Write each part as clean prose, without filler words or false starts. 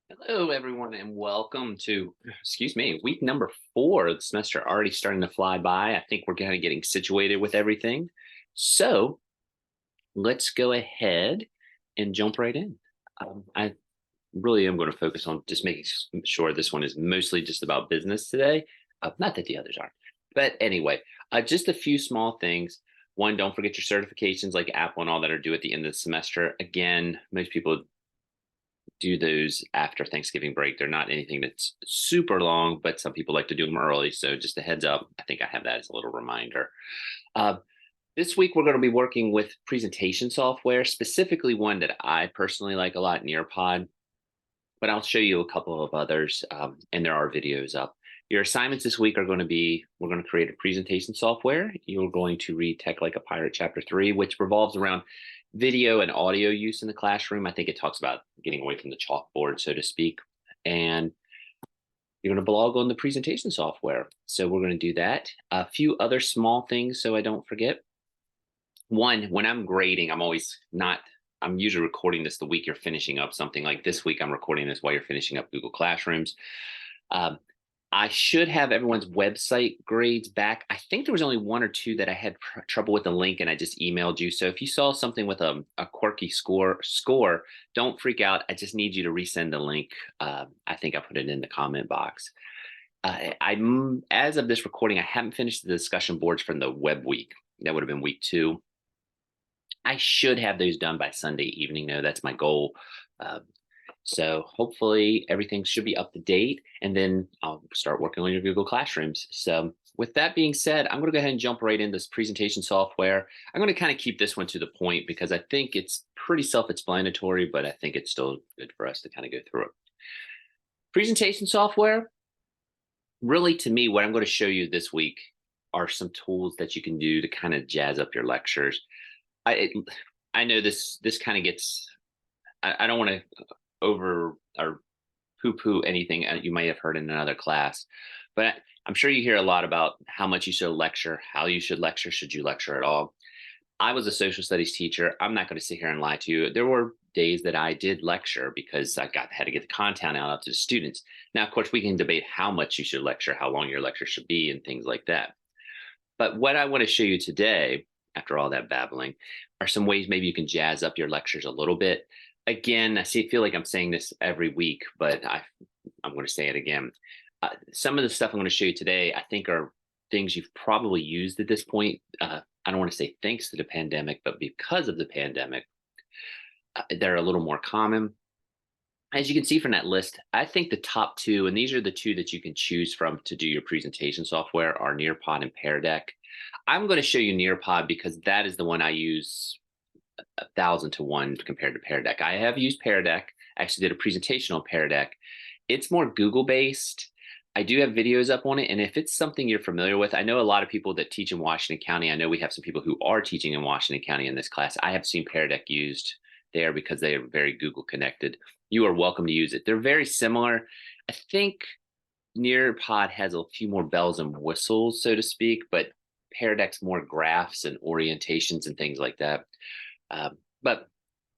Hello, everyone, and welcome to, excuse me, week number 4 of the semester already starting to fly by. I think we're kind of getting situated with everything. So let's go ahead and jump right in. I really am going to focus on just making sure this one is mostly just about business today. Not that the others aren't. But anyway, just a few small things. One, don't forget your certifications like Apple and all that are due at the end of the semester. Again, most people do those after Thanksgiving break. They're not anything that's super long, but some people like to do them early. So just a heads up, I think I have that as a little reminder. Uh, this week, we're going to be working with presentation software, specifically one that I personally like a lot, Nearpod, but I'll show you a couple of others, and there are videos up. Your assignments this week are going to be, we're going to create a presentation software. You're going to read Tech Like a Pirate Chapter 3, which revolves around video and audio use in the classroom. I think it talks about getting away from the chalkboard, so to speak. And you're going to blog on the presentation software. So we're going to do that. A few other small things so I don't forget. One, when I'm grading, I'm usually recording this the week you're finishing up something. Like this week, I'm recording this while you're finishing up Google Classrooms. Um, I should have everyone's website grades back. I think there was only one or two that I had trouble with the link, and I just emailed you. So if you saw something with a quirky score, don't freak out. I just need you to resend the link. I think I put it in the comment box. As of this recording, I haven't finished the discussion boards from the web week. That would have been week 2. I should have those done by Sunday evening, though. That's my goal. Uh, so hopefully everything should be up to date, and then I'll start working on your Google Classrooms. So with that being said, I'm going to go ahead and jump right into this presentation software. I'm going to kind of keep this one to the point because I think it's pretty self-explanatory, but I think it's still good for us to kind of go through it. Presentation software, really to me, what I'm going to show you this week are some tools that you can do to kind of jazz up your lectures. I I know this kind of gets, I don't want to over or poo-poo anything you might have heard in another class, but I'm sure you hear a lot about how much you should lecture, how you should lecture, should you lecture at all. I was a social studies teacher. I'm not going to sit here and lie to you. There were days that I did lecture because had to get the content out to the students. Now, of course, we can debate how much you should lecture, how long your lecture should be, and things like that. But what I want to show you today, after all that babbling, are some ways maybe you can jazz up your lectures a little bit. Again, feel like I'm saying this every week, but I'm going to say it again. Some of the stuff I'm going to show you today, I think, are things you've probably used at this point. I don't want to say thanks to the pandemic, but because of the pandemic, they're a little more common. As you can see from that list, I think the top 2, and these are the 2 that you can choose from to do your presentation software, are Nearpod and Pear Deck. I'm going to show you Nearpod because that is the one I use 1,000 to 1 compared to Pear Deck. I have used Pear Deck. I actually did a presentation on Pear Deck. It's more Google based. I do have videos up on it, and if it's something you're familiar with, I know a lot of people that teach in Washington County. I know we have some people who are teaching in Washington County in this class. I have seen Pear Deck used there because they are very Google connected. You are welcome to use it. They're very similar. I think Nearpod has a few more bells and whistles, so to speak, but Pear Deck's more graphs and orientations and things like that. But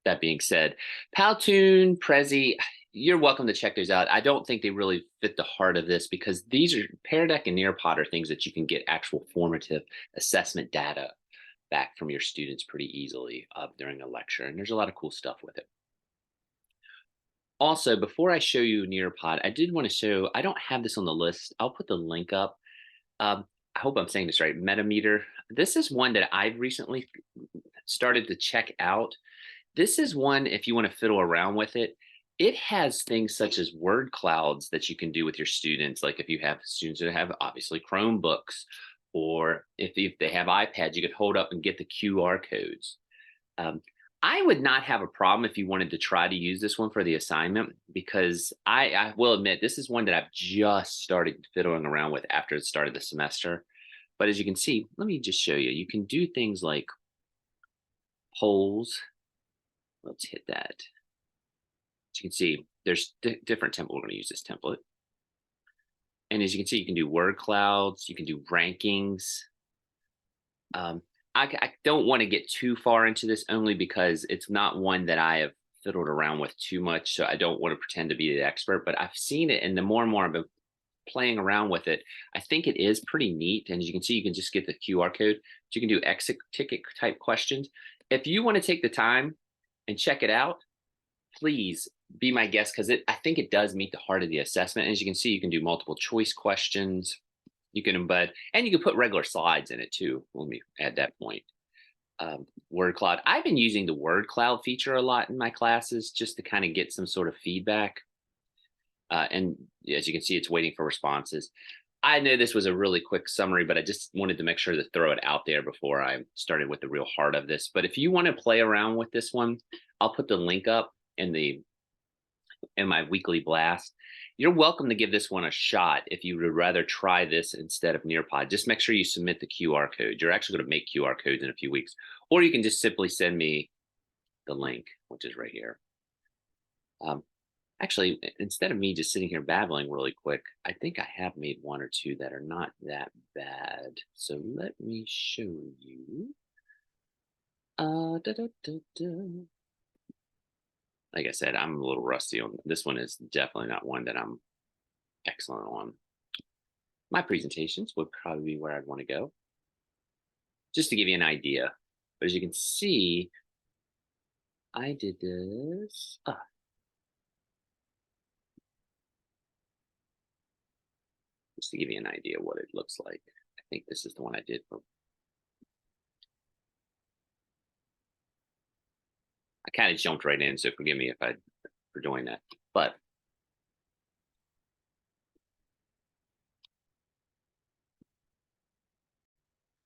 that being said, Powtoon, Prezi, you're welcome to check those out. I don't think they really fit the heart of this because these are Pear Deck and Nearpod are things that you can get actual formative assessment data back from your students pretty easily during a lecture. And there's a lot of cool stuff with it. Also, before I show you Nearpod, I did want to show, I don't have this on the list. I'll put the link up. I hope I'm saying this right, Metameter. This is one that I've recently started to check out. This is one, if you want to fiddle around with it, it has things such as word clouds that you can do with your students. Like if you have students that have obviously Chromebooks, or if they have iPads, you could hold up and get the QR codes. I would not have a problem if you wanted to try to use this one for the assignment, because I will admit this is one that I've just started fiddling around with after the start of the semester. But as you can see, let me just show you. You can do things like polls. Let's hit that. As you can see, there's different template. We're going to use this template. And as you can see, you can do word clouds. You can do rankings. I don't want to get too far into this only because it's not one that I have fiddled around with too much, so I don't want to pretend to be the expert, but I've seen it, and the more and more I've been playing around with it, I think it is pretty neat. And as you can see, you can just get the QR code. So you can do exit ticket type questions. If you want to take the time and check it out, please be my guest, because I think it does meet the heart of the assessment. As you can see, you can do multiple choice questions. You can embed, and you can put regular slides in it too. Let me add that point. Word cloud. I've been using the word cloud feature a lot in my classes just to kind of get some sort of feedback. And as you can see, it's waiting for responses. I know this was a really quick summary, but I just wanted to make sure to throw it out there before I started with the real heart of this. But if you want to play around with this one, I'll put the link up in my weekly blast. You're welcome to give this one a shot if you would rather try this instead of Nearpod. Just make sure you submit the QR code. You're actually going to make QR codes in a few weeks, or you can just simply send me the link, which is right here. Actually, instead of me just sitting here babbling really quick, I think I have made one or two that are not that bad. So let me show you. Da, da, da, da. Like I said, I'm a little rusty on this one. Is definitely not one that I'm excellent on. My presentations would probably be where I'd want to go, just to give you an idea. But as you can see, I did this. Just to give you an idea what it looks like. I think this is the one I did for. I kind of jumped right in, so forgive me if for doing that. But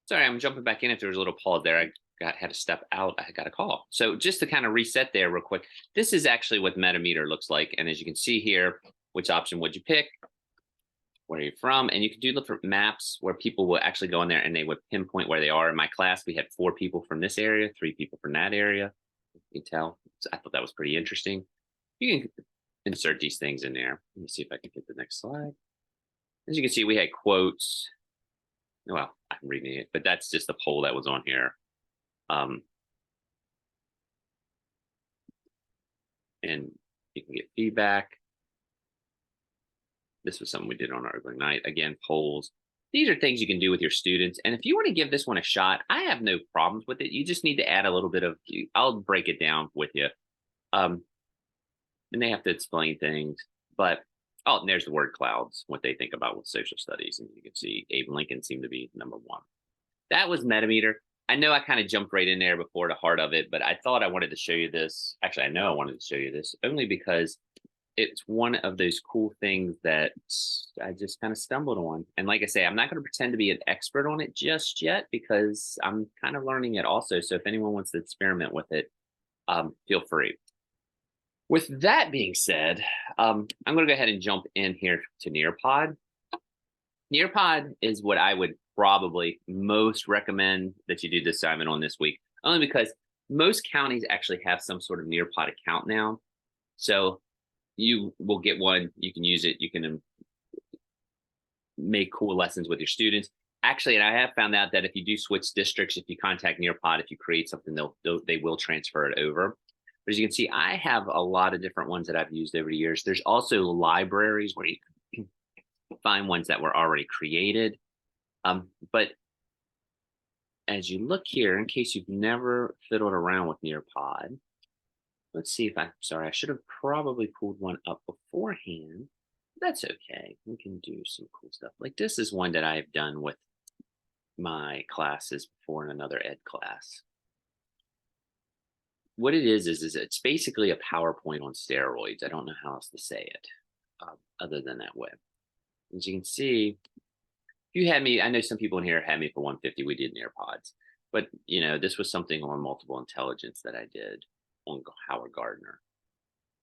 sorry, I'm jumping back in. If there was a little pause there, had to step out. I got a call. So just to kind of reset there real quick, this is actually what Metameter looks like. And as you can see here, which option would you pick? Where are you from? And you can do different maps where people will actually go in there and they would pinpoint where they are. In my class, we had 4 people from this area, 3 people from that area. You can tell. So I thought that was pretty interesting. You can insert these things in there. Let me see if I can get the next slide. As you can see, we had quotes. Well, I'm reading it, but that's just the poll that was on here. And you can get feedback. This was something we did on our opening night. Again, polls. These are things you can do with your students. And if you want to give this one a shot, I have no problems with it. You just need to add a little bit of, I'll break it down with you. And they have to explain things. But, oh, and there's the word clouds, what they think about with social studies. And you can see Abe Lincoln seemed to be number 1. That was Metameter. I know I kind of jumped right in there before the heart of it, but I thought I wanted to show you this. Actually, I know I wanted to show you this only because it's one of those cool things that I just kind of stumbled on. And like I say, I'm not going to pretend to be an expert on it just yet because I'm kind of learning it also. So if anyone wants to experiment with it, feel free. With that being said, I'm going to go ahead and jump in here to Nearpod. Nearpod is what I would probably most recommend that you do the assignment on this week, only because most counties actually have some sort of Nearpod account now. So you will get one, you can use it, you can make cool lessons with your students. Actually, and I have found out that if you do switch districts, if you contact Nearpod, if you create something, they will transfer it over. But as you can see, I have a lot of different ones that I've used over the years. There's also libraries where you can find ones that were already created. But as you look here, in case you've never fiddled around with Nearpod, let's see if sorry, I should have probably pulled one up beforehand. That's okay. We can do some cool stuff. Like this is one that I've done with my classes before in another ed class. What it is it's basically a PowerPoint on steroids. I don't know how else to say it other than that way. As you can see, you had me, I know some people in here had me for 150. We did Nearpods, but you know, this was something on multiple intelligence that I did on Howard Gardner.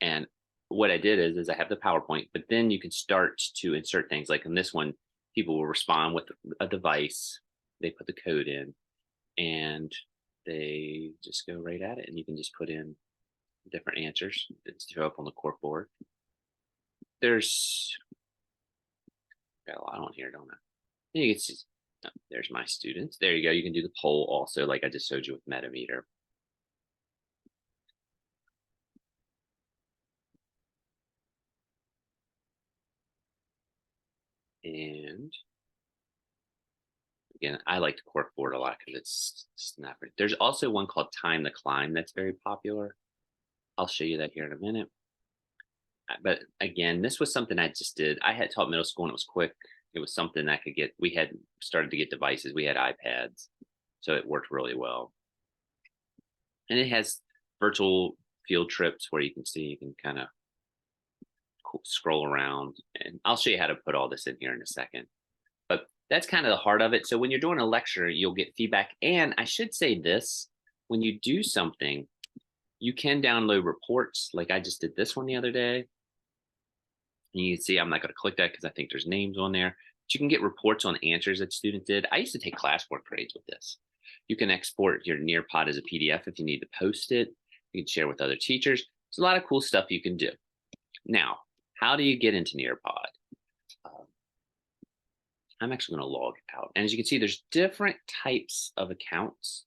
And what I did is I have the PowerPoint, but then you can start to insert things like in this one, people will respond with a device. They put the code in and they just go right at it. And you can just put in different answers that show up on the cork board. There's got a lot on here, don't I? And you can see, there's my students. There you go. You can do the poll also, like I just showed you with Metameter. And again, I like the cork board a lot because it's not very. There's also one called Time to Climb that's very popular. I'll show you that here in a minute. But again, this was something I just did. I had taught middle school and it was quick. It was something I could get. We had started to get devices. We had iPads, so it worked really well. And it has virtual field trips where you can see, you can kind of scroll around. And I'll show you how to put all this in here in a second. But that's kind of the heart of it. So when you're doing a lecture, you'll get feedback. And I should say this, when you do something, you can download reports. Like I just did this one the other day. And you can see I'm not going to click that because I think there's names on there. But you can get reports on answers that students did. I used to take classwork grades with this. You can export your Nearpod as a PDF if you need to post it. You can share with other teachers. There's a lot of cool stuff you can do. Now, how do you get into Nearpod? I'm actually going to log out. And as you can see, there's different types of accounts.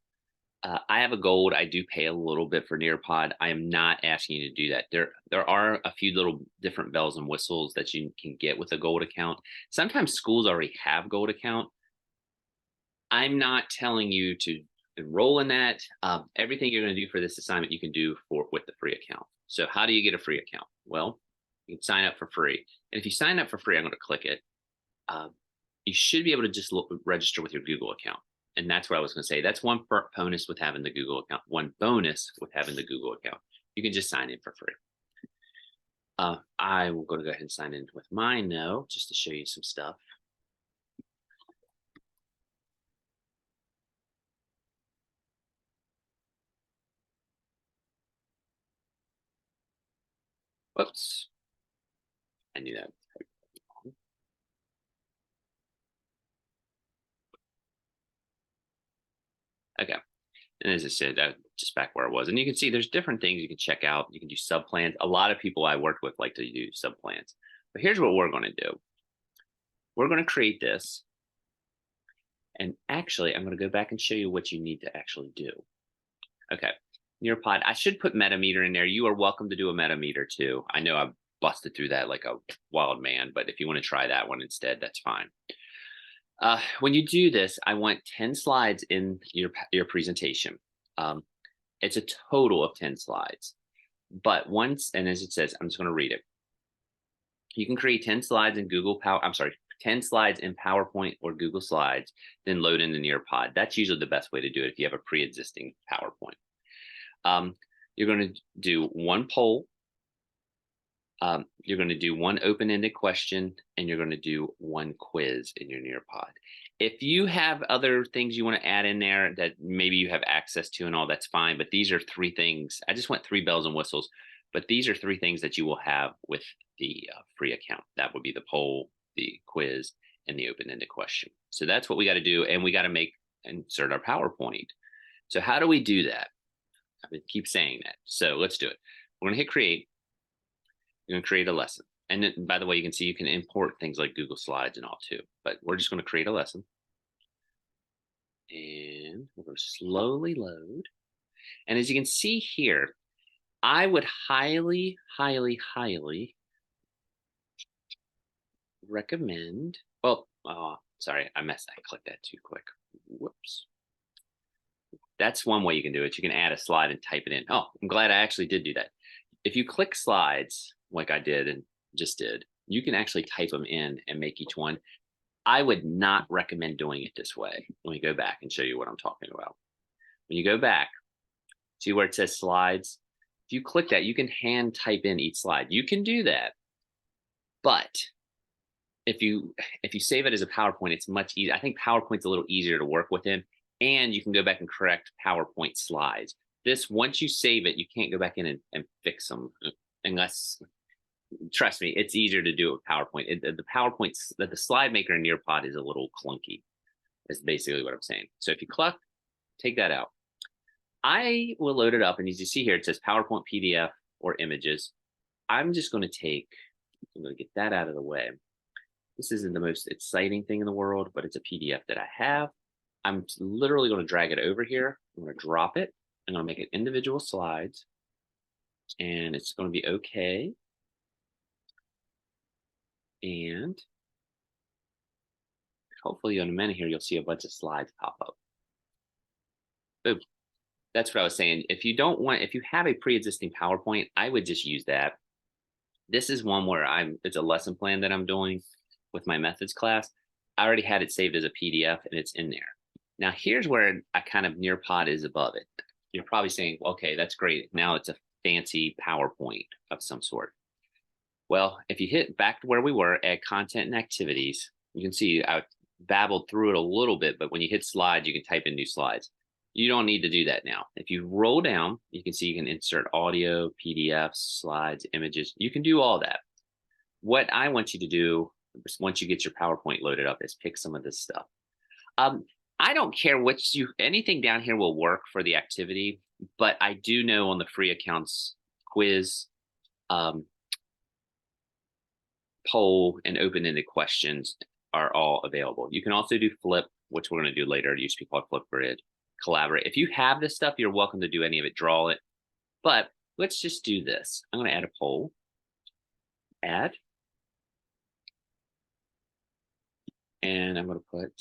I have a gold. I do pay a little bit for Nearpod. I am not asking you to do that. There are a few little different bells and whistles that you can get with a gold account. Sometimes schools already have gold account. I'm not telling you to enroll in that. Everything you're going to do for this assignment, you can do with the free account. So how do you get a free account? Well, you can sign up for free. And if you sign up for free, I'm going to click it. You should be able to just register with your Google account. And that's what I was going to say. That's one bonus with having the Google account. One bonus with having the Google account. You can just sign in for free. I will go ahead and sign in with mine now, just to show you some stuff. Whoops. I knew that. Okay. And as I said, just back where I was. And you can see there's different things you can check out. You can do sub plans. A lot of people I worked with like to do sub plans. But here's what we're going to do. We're going to create this. And actually, I'm going to go back and show you what you need to actually do. Okay. Nearpod. I should put Metameter in there. You are welcome to do a Metameter too. I know I've busted through that like a wild man, but if you want to try that one instead, that's fine. When you do this, I want 10 slides in your presentation. It's a total of 10 slides. But once, and as it says, I'm just going to read it. You can create 10 slides in 10 slides in PowerPoint or Google Slides, then load in the Nearpod. That's usually the best way to do it if you have a pre-existing PowerPoint. You're going to do one poll. You're going to do one open-ended question, and you're going to do one quiz in your Nearpod. If you have other things you want to add in there that maybe you have access to and all, that's fine. But these are 3 things. I just went 3 bells and whistles, but these are 3 things that you will have with the free account. That would be the poll, the quiz, and the open-ended question. So that's what we got to do, and we got to insert our PowerPoint. So how do we do that? I keep saying that. So let's do it. We're going to hit create. You're going to create a lesson. And then, by the way, you can see you can import things like Google Slides and all too. But we're just going to create a lesson. And we're going to slowly load. And as you can see here, I would highly, highly, highly recommend. Well, sorry, I clicked that too quick. Whoops. That's one way you can do it. You can add a slide and type it in. Oh, I'm glad I actually did do that. If you click slides like I did and just did, you can actually type them in and make each one. I would not recommend doing it this way. Let me go back and show you what I'm talking about. When you go back, see where it says slides? If you click that, you can hand type in each slide. You can do that. But if you save it as a PowerPoint, it's much easier. I think PowerPoint's a little easier to work within, and you can go back and correct PowerPoint slides. This, once you save it, you can't go back in and fix them unless, trust me, it's easier to do it with PowerPoint. The PowerPoints, the slide maker in Nearpod is a little clunky. That's basically what I'm saying. So if you take that out. I will load it up, and as you see here, it says PowerPoint, PDF, or images. I'm just going to get that out of the way. This isn't the most exciting thing in the world, but it's a PDF that I have. I'm literally going to drag it over here. I'm going to drop it. I'm going to make it individual slides, and it's going to be okay. And hopefully in a minute here, you'll see a bunch of slides pop up. Boom. That's what I was saying. If you have a pre-existing PowerPoint, I would just use that. This is one where it's a lesson plan that I'm doing with my methods class. I already had it saved as a PDF and it's in there. Now here's where I kind of Nearpod is above it. You're probably saying, okay, that's great. Now it's a fancy PowerPoint of some sort. Well, if you hit back to where we were, add content and activities, you can see I babbled through it a little bit, but when you hit slides, you can type in new slides. You don't need to do that now. If you roll down, you can see you can insert audio, PDFs, slides, images. You can do all that. What I want you to do once you get your PowerPoint loaded up is pick some of this stuff. I don't care anything down here will work for the activity, but I do know on the free accounts, quiz, poll, and open-ended questions are all available. You can also do flip, which we're going to do later. It used to be called Flipgrid. Collaborate. If you have this stuff, you're welcome to do any of it, draw it. But let's just do this. I'm going to add a poll. Add. And I'm going to put,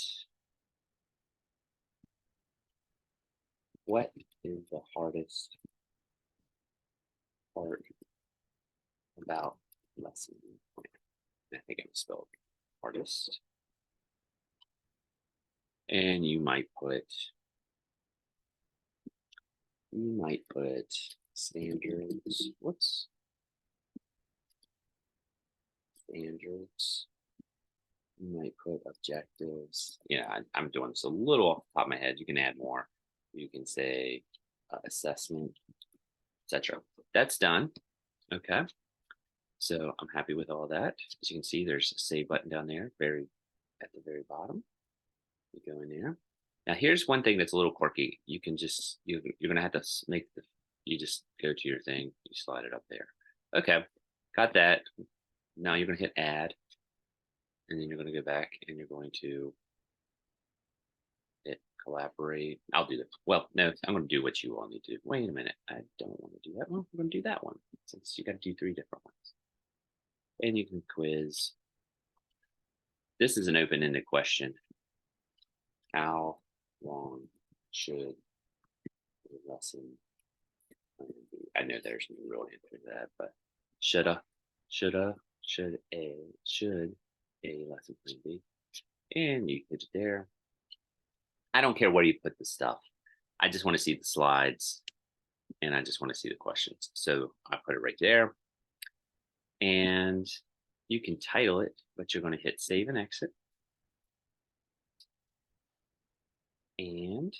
what is the hardest part about lesson plan? I think I'm spelled hardest. And you might put standards. Whoops. Standards. You might put objectives. Yeah, I'm doing this a little off the top of my head. You can add more. You can say assessment, etc. That's done. Okay. So I'm happy with all that. As you can see, there's a save button down there, at the very bottom. You go in there. Now here's one thing that's a little quirky. You can just you're gonna have to you just go to your thing, you slide it up there. Okay, got that. Now you're gonna hit add, and then you're gonna go back and you're going to hit collaborate. I'll do that. Well, no, I'm gonna do what you all need to do. Wait a minute, I don't want to do that one. I'm gonna do that one since you got to do 3 different ones. And you can quiz. This is an open-ended question. How long should the lesson plan be? I know there's no real answer to that, but should a lesson plan be? And you hit it there. I don't care where you put the stuff. I just want to see the slides and I just want to see the questions. So I put it right there. And you can title it, but you're going to hit save and exit. And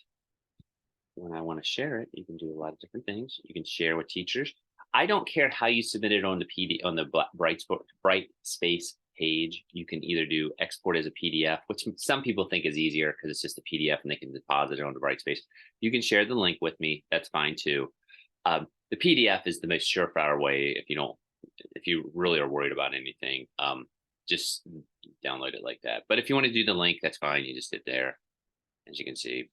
when I want to share it, you can do a lot of different things. You can share with teachers. I don't care how you submit it on the Brightspace page. You can either do export as a PDF, which some people think is easier because it's just a PDF and they can deposit it on the Brightspace. You can share the link with me. That's fine too. The PDF is the most surefire way if you really are worried about anything. Just download it like that. But if you want to do the link, that's fine. You just hit there. As you can see,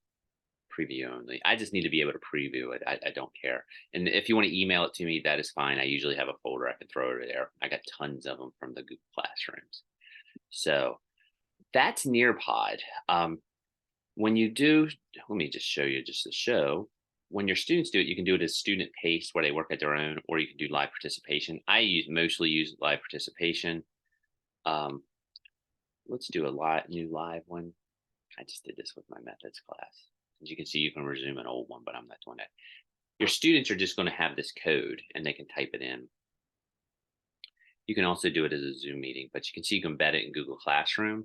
preview only. I just need to be able to preview it. I don't care. And if you want to email it to me, that is fine. I usually have a folder I can throw over there. I got tons of them from the Google Classrooms. So that's Nearpod. When you do, let me just show you just to show. When your students do it, you can do it as student paced where they work at their own, or you can do live participation. I mostly use live participation. Let's do a new live one. I just did this with my methods class. As you can see, you can resume an old one, but I'm not doing that. Your students are just going to have this code and they can type it in. You can also do it as a Zoom meeting, but you can see you can embed it in Google Classroom.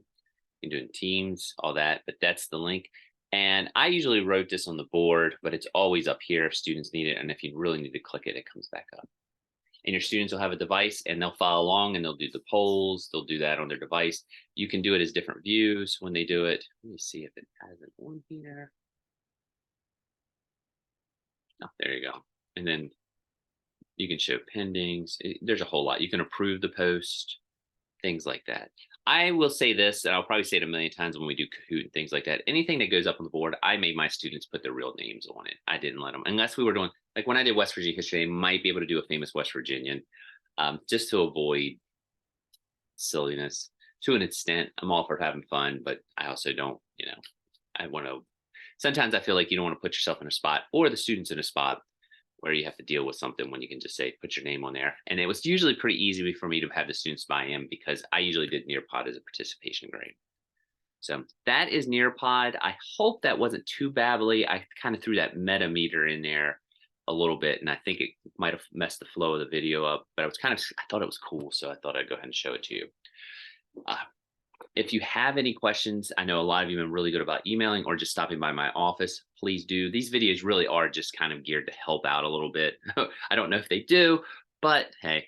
You can do it in Teams, all that, but that's the link. And I usually wrote this on the board, but it's always up here if students need it. And if you really need to click it, it comes back up. And your students will have a device and they'll follow along and they'll do the polls. They'll do that on their device. You can do it as different views when they do it. Let me see if it has it on here. Oh, there you go. And then you can show pendings. There's a whole lot. You can approve the post, things like that. I will say this, and I'll probably say it a million times when we do Kahoot and things like that. Anything that goes up on the board, I made my students put their real names on it. I didn't let them, unless we were doing, like when I did West Virginia history, I might be able to do a famous West Virginian, just to avoid silliness. to an extent. I'm all for having fun, but I also don't, I want to, sometimes I feel like you don't want to put yourself in a spot or the students in a spot where you have to deal with something when you can just say, put your name on there. And it was usually pretty easy for me to have the students buy in because I usually did Nearpod as a participation grade. So that is Nearpod. I hope that wasn't too babbly. I kind of threw that meta meter in there a little bit, and I think it might have messed the flow of the video up, but I thought it was cool. So I thought I'd go ahead and show it to you. Uh, if you have any questions, I know a lot of you have been really good about emailing or just stopping by my office. Please do. These videos really are just kind of geared to help out a little bit. I don't know if they do, but hey.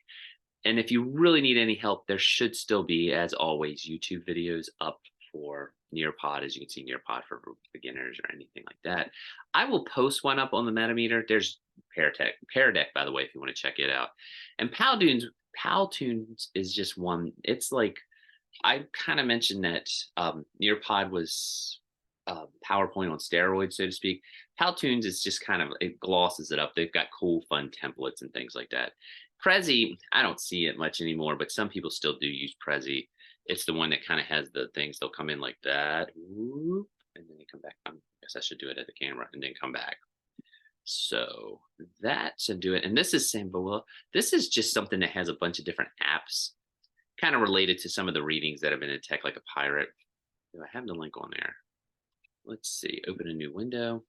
And if you really need any help, there should still be, as always, YouTube videos up for Nearpod. As you can see, Nearpod for beginners or anything like that. I will post one up on the Metameter. There's Paradeck, by the way, if you want to check it out. And Powtoons is just one. It's like, I kind of mentioned that Nearpod was PowerPoint on steroids, so to speak. Powtoons is just kind of, it glosses it up. They've got cool, fun templates and things like that. Prezi, I don't see it much anymore, but some people still do use Prezi. It's the one that kind of has the things. They'll come in like that, whoop, and then they come back. I guess I should do it at the camera and then come back. So that should do it. And this is Samboa. This is just something that has a bunch of different apps kind of related to some of the readings that have been in tech, like a pirate. Do I have the link on there? Let's see, open a new window.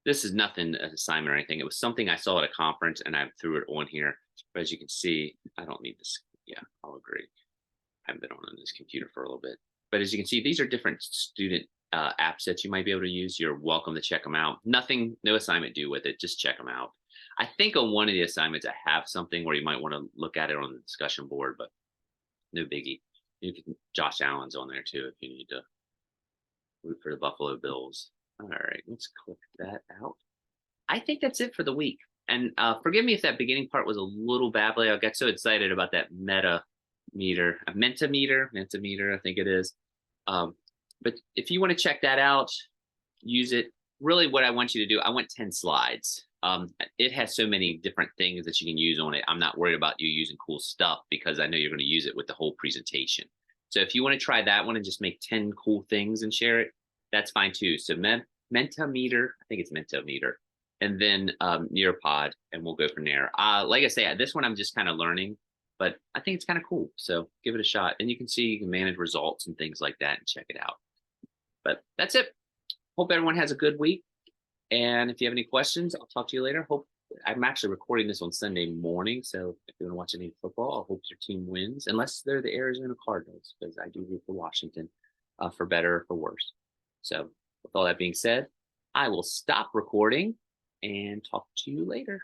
This is nothing an assignment or anything. It was something I saw at a conference and I threw it on here. But as you can see, I don't need this. Yeah, I'll agree. I haven't been on this computer for a little bit. But as you can see, these are different student apps that you might be able to use. You're welcome to check them out. Nothing, no assignment due with it. Just check them out. I think on one of the assignments, I have something where you might want to look at it on the discussion board, but no biggie. Josh Allen's on there too if you need to root for the Buffalo Bills. All right, let's click that out. I think that's it for the week. And forgive me if that beginning part was a little babbly. I got so excited about that mentimeter, I think it is. But if you want to check that out, use it. Really what I want you to do, I want 10 slides. It has so many different things that you can use on it. I'm not worried about you using cool stuff because I know you're going to use it with the whole presentation. So if you want to try that one and just make 10 cool things and share it, that's fine too. So Mentimeter, I think it's Mentimeter, and then Nearpod, and we'll go from there. Like I say, this one I'm just kind of learning, but I think it's kind of cool. So give it a shot, and you can see you can manage results and things like that and check it out. But that's it. Hope everyone has a good week. And if you have any questions, I'll talk to you later. I'm actually recording this on Sunday morning. So if you want to watch any football, I hope your team wins, unless they're the Arizona Cardinals, because I do root for Washington, for better or for worse. So with all that being said, I will stop recording and talk to you later.